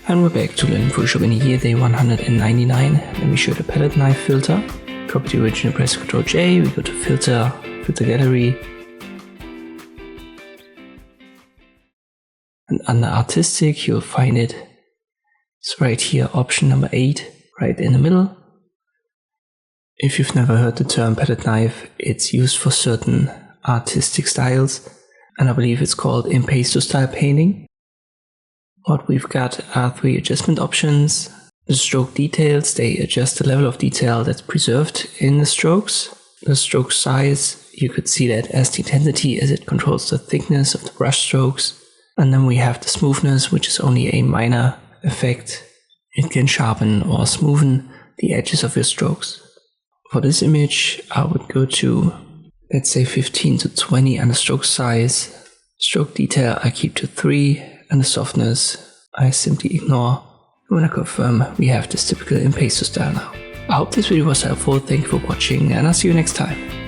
And we're back to learn Photoshop in year day 199. Let me show the palette knife filter. Copy the original, press Ctrl J, we go to filter, filter gallery. And under artistic, you'll find it. It's right here, option number 8, right in the middle. If you've never heard the term palette knife, it's used for certain artistic styles. And I believe it's called impasto style painting. What we've got are 3 adjustment options. The stroke details, they adjust the level of detail that's preserved in the strokes. The stroke size, you could see that as the intensity as it controls the thickness of the brush strokes. And then we have the smoothness, which is only a minor effect. It can sharpen or smoothen the edges of your strokes. For this image, I would go to, let's say 15 to 20 and the stroke size. Stroke detail I keep to 3. And the softness I simply ignore. When I confirm, we have this typical impasto style now. I hope this video was helpful, thank you for watching, and I'll see you next time.